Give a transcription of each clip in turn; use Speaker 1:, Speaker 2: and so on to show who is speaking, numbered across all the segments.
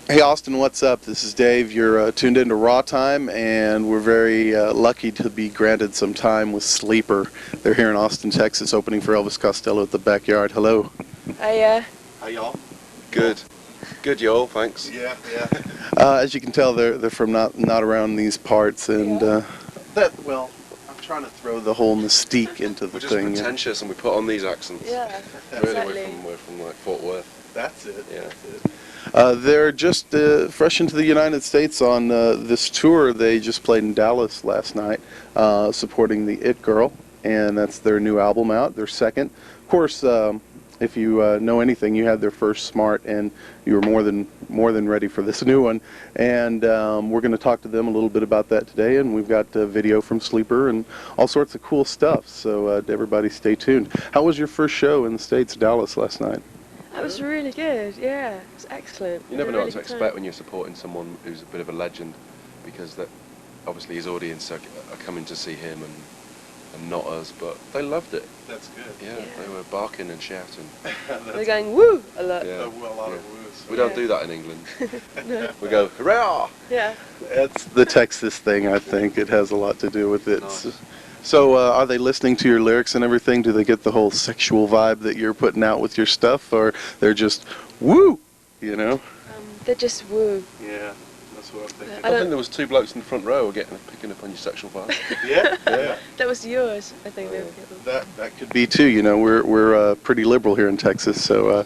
Speaker 1: Hey Austin, what's up? This is Dave. You're tuned into Raw Time, and we're very lucky to be granted some time with Sleeper. They're here in Austin, Texas, opening for Elvis Costello at the Backyard. Hello.
Speaker 2: Hi,
Speaker 1: How y'all?
Speaker 3: Good. Good, y'all. Thanks.
Speaker 1: Yeah, yeah. As you can tell, they're from not around these parts, and well, I'm trying to throw the whole mystique into the
Speaker 3: We're just
Speaker 1: thing.
Speaker 3: pretentious, and we put on these accents.
Speaker 2: yeah,
Speaker 3: Really,
Speaker 2: exactly.
Speaker 3: we're from like Fort Worth.
Speaker 1: That's it.
Speaker 3: Yeah.
Speaker 1: That's it. They're just fresh into the United States on this tour. They just played in Dallas last night, supporting the It Girl, and that's their new album out, their second. Of course, if you know anything, you had their first Smart, and you were more than ready for this new one. And we're going to talk to them a little bit about that today. And we've got video from Sleeper and all sorts of cool stuff. So everybody, stay tuned. How was your first show in the States, Dallas, last night?
Speaker 2: That was really good, yeah. It was excellent.
Speaker 3: You never
Speaker 2: Had a
Speaker 3: know
Speaker 2: really
Speaker 3: what to
Speaker 2: good time.
Speaker 3: expect when you're supporting someone who's a bit of a legend, because that obviously his audience are coming to see him and not us, but they loved it.
Speaker 1: That's good.
Speaker 3: Yeah,
Speaker 2: Yeah.
Speaker 3: they were barking and shouting.
Speaker 2: They're going woo a lot.
Speaker 3: Yeah.
Speaker 1: A lot
Speaker 3: yeah.
Speaker 1: of woos.
Speaker 3: We don't
Speaker 2: Yeah.
Speaker 3: do that in England.
Speaker 2: No.
Speaker 3: We go, hurrah!
Speaker 2: Yeah.
Speaker 1: That's the Texas thing, I think. It has a lot to do with it.
Speaker 3: Nice.
Speaker 1: So are they listening to your lyrics and everything? Do they get the whole sexual vibe that you're putting out with your stuff, or they're just woo, you know?
Speaker 2: They're just woo.
Speaker 1: Yeah, that's what I'm thinking.
Speaker 2: I
Speaker 3: I
Speaker 2: don't-
Speaker 3: think there was two blokes in the front row picking up on your sexual vibe.
Speaker 1: Yeah, yeah.
Speaker 2: That was yours, I think. They were getting.
Speaker 1: That could be too. You know, we're pretty liberal here in Texas. So,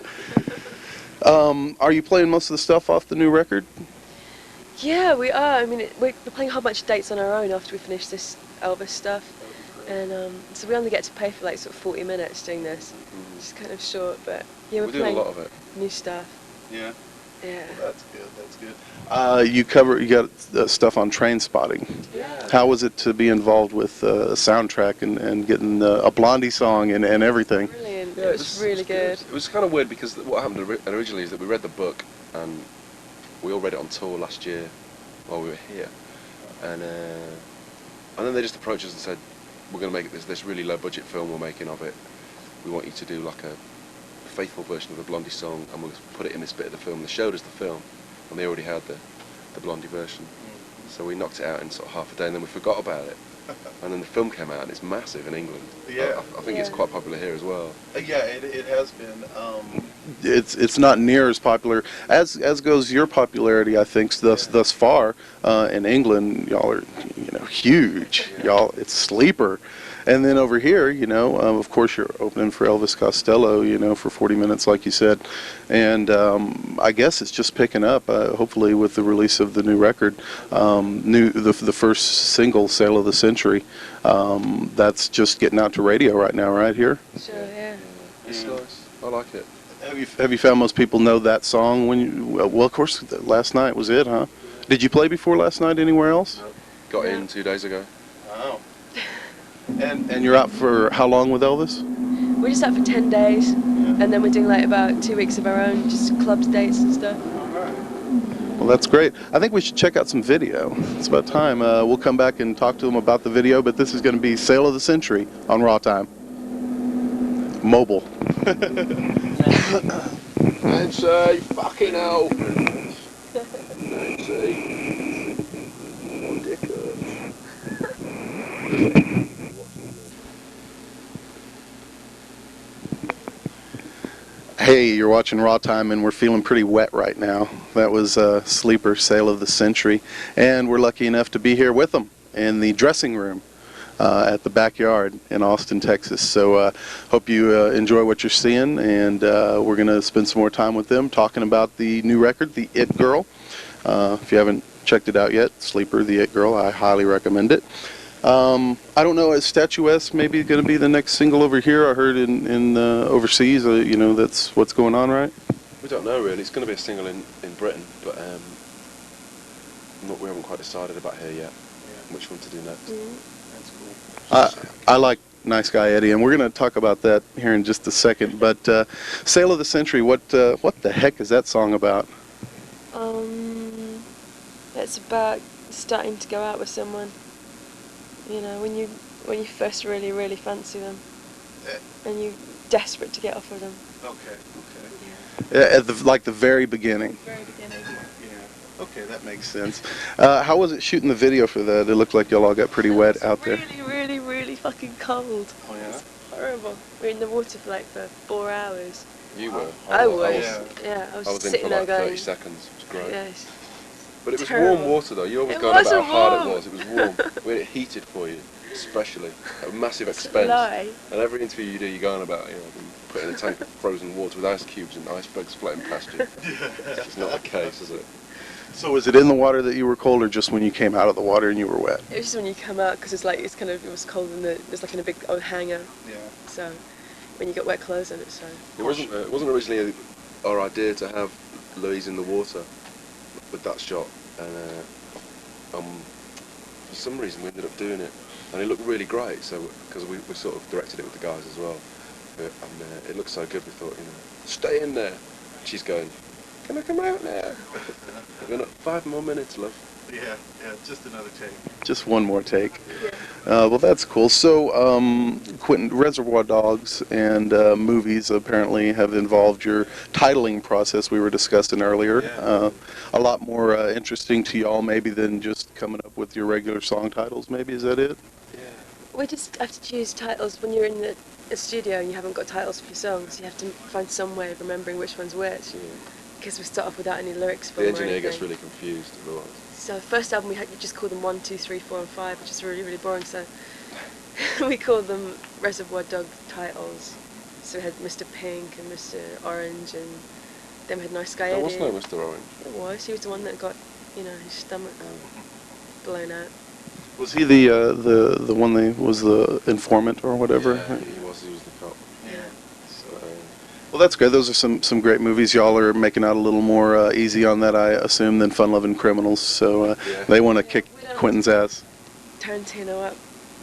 Speaker 1: are you playing most of the stuff off the new record?
Speaker 2: Yeah, we are. I mean, we're playing a whole bunch of dates on our own after we finish this Elvis stuff. And so we only get to pay for like sort of 40 minutes doing this. It's kind of short, but yeah, we're
Speaker 3: We're doing a
Speaker 2: playing
Speaker 3: lot of it.
Speaker 2: new stuff.
Speaker 1: Yeah.
Speaker 2: Yeah.
Speaker 1: That's good. That's good. You got stuff on Trainspotting.
Speaker 2: Yeah.
Speaker 1: How was it to be involved with a soundtrack and getting a Blondie song and everything?
Speaker 2: Brilliant.
Speaker 3: Yeah,
Speaker 2: It was really good.
Speaker 3: It was kind of weird because what happened originally is that we read the book and we all read it on tour last year while we were here, and then they just approached us and said, "We're going to make this really low budget film we're making of it. We want you to do like a faithful version of the Blondie song, and we'll put it in this bit of the film." They showed us the film, and they already had the Blondie version, so we knocked it out in sort of half a day, and then we forgot about it. And then the film came out, and it's massive in England.
Speaker 1: Yeah.
Speaker 3: I think it's
Speaker 2: Yeah.
Speaker 3: quite popular here as well.
Speaker 1: Yeah, it has been. It's not near as popular as goes your popularity. I think thus far in England, y'all are huge.
Speaker 3: Yeah.
Speaker 1: Y'all, it's Sleeper, and then over here, of course you're opening for Elvis Costello, for 40 minutes, like you said, and I guess it's just picking up. Hopefully, with the release of the new record, the first single, "Sale of the Century," that's just getting out to radio right now, right here.
Speaker 2: Sure, yeah.
Speaker 3: It's nice. I like it.
Speaker 1: Have you found most people know that song when you? Well, of course, last night was it, huh? Did you play before last night anywhere else?
Speaker 3: Got
Speaker 2: Yeah.
Speaker 3: in 2 days ago.
Speaker 1: Oh. And you're out for how long with Elvis?
Speaker 2: We're just out for 10 days, and then we're doing like about 2 weeks of our own, just clubs, dates and stuff.
Speaker 1: Well, that's great. I think we should check out some video. It's about time. We'll come back and talk to them about the video, but this is going to be Sale of the Century on Raw Time. Mobile.
Speaker 3: Nancy, fucking hell. Nancy. One dick
Speaker 1: Hey, you're watching Raw Time, and we're feeling pretty wet right now. That was Sleeper, Sale of the Century, and we're lucky enough to be here with them in the dressing room at the Backyard in Austin, Texas. So hope you enjoy what you're seeing, and we're going to spend some more time with them talking about the new record, The It Girl. If you haven't checked it out yet, Sleeper, The It Girl, I highly recommend it. I don't know, is Statuesque maybe going to be the next single over here? I heard in overseas, that's what's going on, right?
Speaker 3: We don't know really. It's going to be a single in Britain, but we haven't quite decided about here yet. Which one to do next.
Speaker 1: That's cool. I like Nice Guy Eddie, and we're going to talk about that here in just a second. But Sale of the Century, what the heck is that song about?
Speaker 2: It's about starting to go out with someone. When you first really, really fancy them, and you're desperate to get off of them.
Speaker 1: Okay. Yeah. At the very beginning.
Speaker 2: Very beginning.
Speaker 1: Yeah. Okay, that makes sense. How was it shooting the video for that? It looked like y'all all got pretty wet out there.
Speaker 2: Really, really, really fucking cold.
Speaker 1: Oh, yeah?
Speaker 2: It's horrible. We were in the water for like 4 hours.
Speaker 3: You were.
Speaker 2: I was.
Speaker 1: Yeah.
Speaker 2: Yeah, I was
Speaker 3: I was in
Speaker 2: sitting
Speaker 3: for
Speaker 2: there
Speaker 3: like
Speaker 2: going.
Speaker 3: 30 seconds. It was great.
Speaker 2: Yes.
Speaker 3: But it was
Speaker 2: Terrible.
Speaker 3: warm water though. You always
Speaker 2: It
Speaker 3: go on about
Speaker 2: wasn't
Speaker 3: how hard
Speaker 2: warm.
Speaker 3: it was. It was warm. We had it heated for you, especially at a massive
Speaker 2: It's a
Speaker 3: expense.
Speaker 2: lie.
Speaker 3: And every interview you do, you go on about putting a tank of frozen water with ice cubes and icebergs floating past you. It's just not the case, is it?
Speaker 1: So was it in the water that you were cold, or just when you came out of the water and you were wet?
Speaker 2: It was just when you come out because it was cold and there's like in a big old hangar.
Speaker 1: Yeah.
Speaker 2: So when you get wet clothes on it, so.
Speaker 3: It wasn't originally our idea to have Louise in the water with that shot, and for some reason we ended up doing it, and it looked really great. So because we sort of directed it with the guys as well, and it looked so good, we thought, stay in there. And she's going, can I come out now? We're gonna 5 more minutes, love.
Speaker 1: Yeah, just another take. Just one more take.
Speaker 2: Yeah.
Speaker 1: Well, that's cool. So, Quentin, Reservoir Dogs and movies apparently have involved your titling process we were discussing earlier.
Speaker 3: Yeah.
Speaker 1: A lot more interesting to y'all maybe than just coming up with your regular song titles, maybe, is that it?
Speaker 3: Yeah.
Speaker 2: We just have to choose titles when you're in the studio and you haven't got titles for your songs. You have to find some way of remembering which one's which. Because we start off without any lyrics for
Speaker 3: The
Speaker 2: them or
Speaker 3: engineer gets
Speaker 2: anything.
Speaker 3: really confused otherwise.
Speaker 2: So first album we just called them 1, 2, 3, 4 and 5, which is really, really boring. So we called them Reservoir Dog titles. So we had Mr. Pink and Mr. Orange, and then we had Nice Guy
Speaker 3: There
Speaker 2: Eddie.
Speaker 3: was no Mr. Orange.
Speaker 2: It was. He was the one that got, his stomach blown out.
Speaker 1: Was he the one that was the informant or whatever?
Speaker 3: Yeah, he was the cop.
Speaker 2: Yeah.
Speaker 3: So,
Speaker 1: Well, that's good. Those are some great movies. Y'all are making out a little more easy on that, I assume, than Fun Loving Criminals. So
Speaker 3: Yeah.
Speaker 1: they want to kick
Speaker 2: We don't
Speaker 1: Quentin's ass.
Speaker 2: Tarantino up,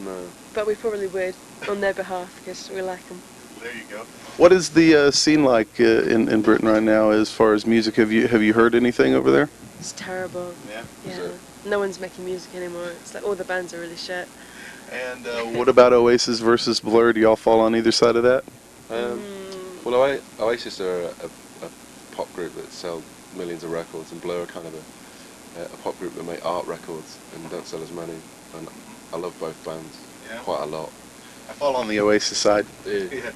Speaker 3: no.
Speaker 2: but we probably would on their behalf because we like them.
Speaker 1: There you go. What is the scene like in Britain right now as far as music? Have you heard anything over there?
Speaker 2: It's terrible.
Speaker 1: Yeah.
Speaker 3: Is
Speaker 2: Yeah.
Speaker 3: it?
Speaker 2: No one's making music anymore. It's like all the bands are really shit.
Speaker 1: And what about Oasis versus Blur? Do y'all fall on either side of that?
Speaker 3: Well, Oasis are a pop group that sell millions of records, and Blur are kind of a pop group that make art records and don't sell as many. And I love both bands quite a lot.
Speaker 1: I fall on the Oasis side.
Speaker 3: Yeah.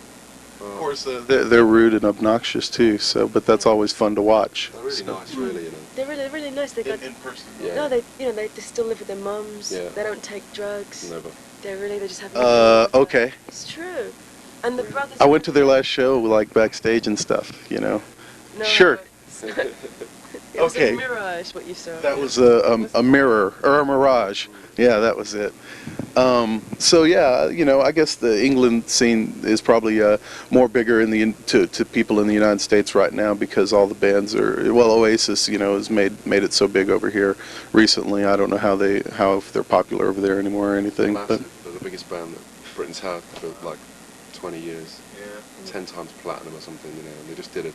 Speaker 1: Of course, they're rude and obnoxious too. So, but that's always fun to watch.
Speaker 3: They're really nice, really.
Speaker 2: They're really, really nice. They got.
Speaker 1: In person.
Speaker 3: Yeah.
Speaker 2: No, they still live with their mums.
Speaker 3: Yeah.
Speaker 2: They don't take drugs.
Speaker 3: Never.
Speaker 2: They just have.
Speaker 1: Okay.
Speaker 2: It's true. And the brothers.
Speaker 1: I went to their last show, like backstage and stuff.
Speaker 2: No,
Speaker 1: Sure.
Speaker 2: It was
Speaker 1: Okay.
Speaker 2: a mirage what you saw.
Speaker 1: That was a mirror or a mirage. Yeah, that was it. So yeah, I guess the England scene is probably more bigger to people in the United States right now because all the bands are. Well, Oasis, has made it so big over here recently. I don't know how if they're popular over there anymore or anything. But
Speaker 3: Massive. They're the biggest band that Britain's had for like 20 years.
Speaker 1: yeah.
Speaker 3: 10 times platinum or something. And they just did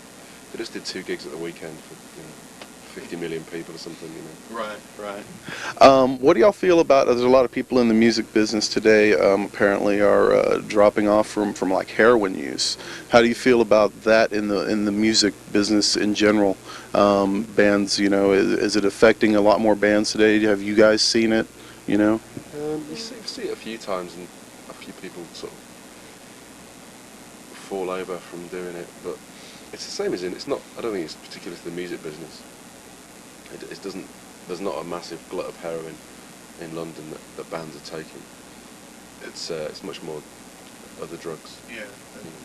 Speaker 3: 2 gigs at the weekend for 50 million people or something.
Speaker 1: Right. What do y'all feel about? There's a lot of people in the music business today. Apparently, are dropping off from like heroin use. How do you feel about that in the music business in general? Bands, is it affecting a lot more bands today? Have you guys seen it?
Speaker 3: You see it a few times, and a few people sort of fall over from doing it. But it's the same as it's not. I don't think it's particular to the music business. It doesn't. There's not a massive glut of heroin in London that bands are taking. It's much more other drugs.
Speaker 1: Yeah,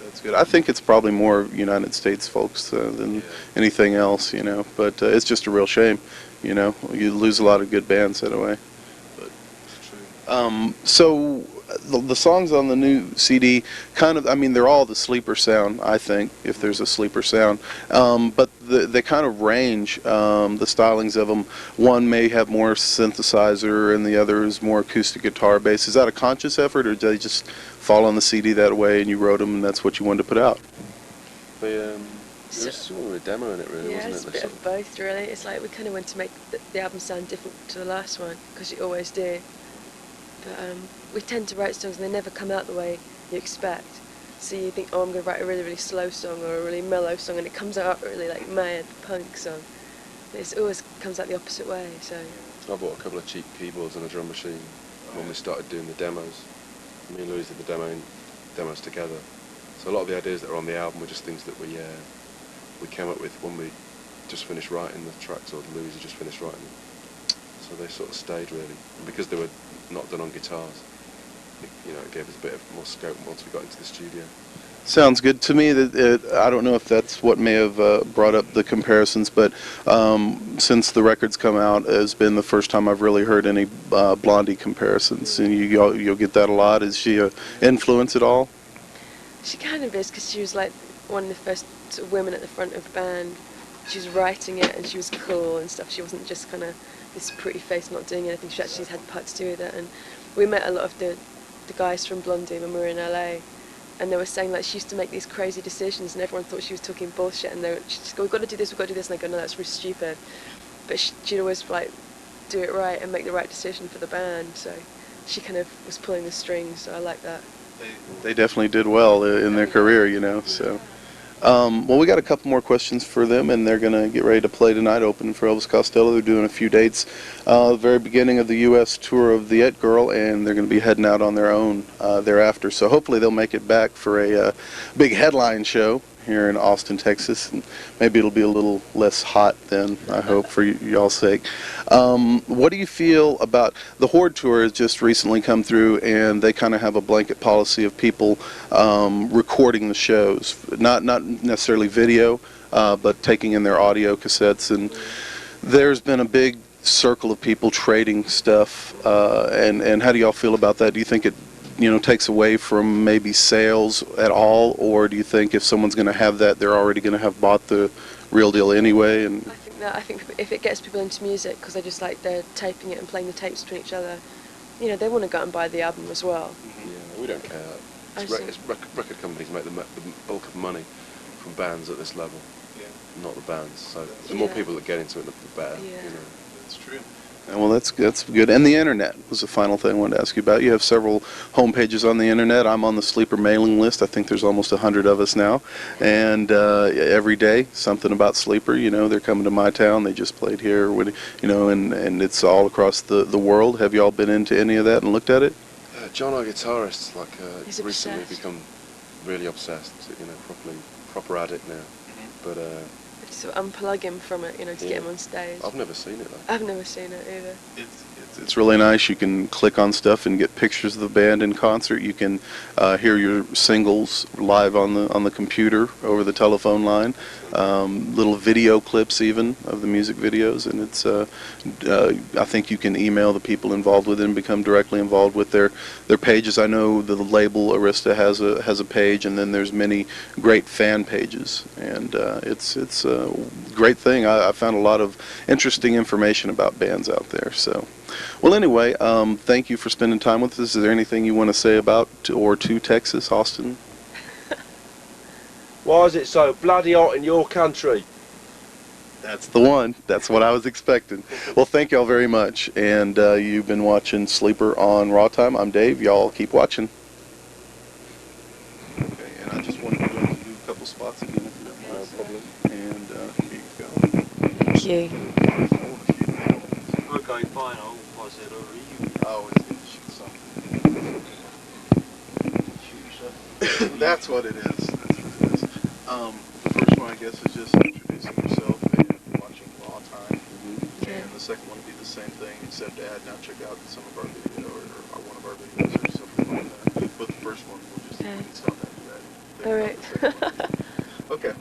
Speaker 1: that's good. I think it's probably more United States folks than anything else, But it's just a real shame, You lose a lot of good bands that way. But
Speaker 3: It's true.
Speaker 1: so the songs on the new CD they're all the sleeper sound, I think, if there's a sleeper sound. But they kind of range, the stylings of them. One may have more synthesizer and the other is more acoustic guitar bass. Is that a conscious effort, or did they just fall on the CD that way and you wrote them and that's what you wanted to put out?
Speaker 3: It was sort of a demo in it, really,
Speaker 2: Yeah,
Speaker 3: wasn't
Speaker 2: it's
Speaker 3: it?
Speaker 2: a bit of both, really. It's like we kind of want to make the album sound different to the last one, because you always do. But we tend to write songs and they never come out the way you expect. So you think, oh, I'm going to write a really, really slow song or a really mellow song, and it comes out really like mad punk song. It always comes out the opposite way. So
Speaker 3: I bought a couple of cheap keyboards and a drum machine when we started doing the demos. Me and Louise did the demos together. So a lot of the ideas that are on the album were just things that we came up with when we just finished writing the tracks, or Louise had just finished writing them. So they sort of stayed really, and because they were not done on guitars, it gave us a bit of more scope once we got into the studio.
Speaker 1: Sounds good to me. That I don't know if that's what may have brought up the comparisons, but since the record's come out, has been the first time I've really heard any Blondie comparisons. And you'll get that a lot. Is she an influence at all?
Speaker 2: she kind of is, because she was like one of the first sort of women at the front of the band. She was writing it and she was cool and stuff. She wasn't just kind of this pretty face not doing anything. She actually had part to do with it. And we met a lot of the guys from Blondie when we were in LA. And they were saying like she used to make these crazy decisions and everyone thought she was talking bullshit, and she'd just go, we've got to do this, we've got to do this, and they go, no, that's really stupid. But she'd always like do it right and make the right decision for the band, so she kind of was pulling the strings, so I like that.
Speaker 1: They definitely did well in their career, you know, so. Well, we got a couple more questions for them, and they're going to get ready to play tonight, opening for Elvis Costello. They're doing a few dates, the very beginning of the U.S. tour of the It Girl, and they're going to be heading out on their own thereafter. So hopefully they'll make it back for a big headline show here in Austin, Texas, and maybe it'll be a little less hot then, I hope, for y'all's sake. What do you feel about the Horde tour? Has just recently come through, and they kind of have a blanket policy of people recording the shows, not necessarily video, but taking in their audio cassettes, and there's been a big circle of people trading stuff, and how do y'all feel about that? Do you think it takes away from maybe sales at all, or do you think if someone's going to have that, they're already going to have bought the real deal anyway? And
Speaker 2: I think if it gets people into music, because they're taping it and playing the tapes between each other, they want to go out and buy the album as well.
Speaker 3: Yeah, we don't care. Record companies make the bulk of money from bands at this level, not the bands. So the more people that get into it, the better.
Speaker 2: Yeah.
Speaker 1: That's true. Well, that's good. And the internet was the final thing I wanted to ask you about. You have several home pages on the internet. I'm on the Sleeper mailing list. I think there's almost 100 of us now. And every day, something about Sleeper. They're coming to my town. They just played here. And it's all across the world. Have you all been into any of that and looked at it?
Speaker 3: John, our guitarist,
Speaker 2: He's
Speaker 3: recently
Speaker 2: obsessed.
Speaker 3: become really obsessed. Proper addict now. But
Speaker 2: Sort of unplug him from it, to get him on stage.
Speaker 3: I've never seen it though.
Speaker 2: I've never seen it either.
Speaker 1: It's really nice. You can click on stuff and get pictures of the band in concert. You can hear your singles live on the computer over the telephone line. Little video clips even of the music videos, and it's I think you can email the people involved with it and become directly involved with their pages. I know the label Arista has a page, and then there's many great fan pages, and it's a great thing. I found a lot of interesting information about bands out there. So, well, anyway, thank you for spending time with us. Is there anything you want to say about or to Texas, Austin?
Speaker 4: Why is it so bloody hot in your country?
Speaker 1: That's the one. That's what I was expecting. Well, thank y'all very much. And you've been watching Sleeper on Raw Time. I'm Dave. Y'all keep watching. Okay, and I just wanted to do a couple spots again, if you don't mind. No problem. And here you go.
Speaker 2: Thank you.
Speaker 4: Okay, fine. I'll pass it over to you.
Speaker 1: I always need to shoot something.
Speaker 4: Shoot yourself.
Speaker 1: That's what it is. The first one, I guess, is just introducing yourself and watching Raw Time.
Speaker 2: Okay.
Speaker 1: And the second one would be the same thing, except add, now check out some of our video or one of our videos or something like that. But the first one, we'll just stop after that.
Speaker 2: Alright.
Speaker 1: Okay.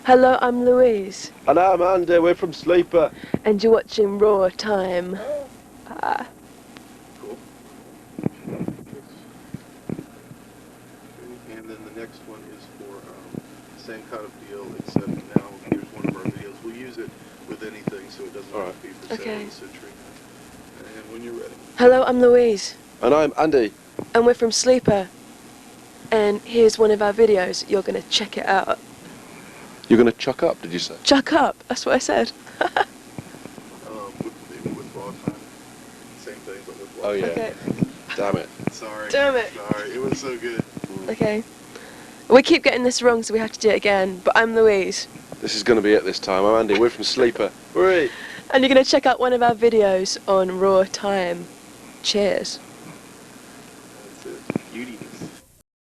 Speaker 2: Hello, I'm Louise,
Speaker 4: And I'm Andy, we're from Sleeper.
Speaker 2: and you're watching Raw Time.
Speaker 1: Cool. And then the next one is for the same kind of deal, except now here's one of our videos. We'll use it with anything, so it doesn't have to be for sale
Speaker 2: Okay.
Speaker 1: in the century. And when you're ready.
Speaker 2: Hello, I'm Louise,
Speaker 4: And I'm Andy.
Speaker 2: and we're from Sleeper. And here's one of our videos. You're going to check it out.
Speaker 3: You're going to chuck up, did you say?
Speaker 2: Chuck up, that's what I said.
Speaker 1: With Raw Time, same thing, but with Raw
Speaker 3: Oh yeah.
Speaker 2: Okay.
Speaker 3: Damn it.
Speaker 1: Sorry.
Speaker 2: Damn it.
Speaker 1: Sorry, it was so good.
Speaker 2: Okay. We keep getting this wrong, so we have to do it again. But I'm Louise.
Speaker 3: This is going to be it this time. I'm Andy. We're from Sleeper. Hooray!
Speaker 2: And you're going to check out one of our videos on raw time. Cheers.
Speaker 4: Beauty.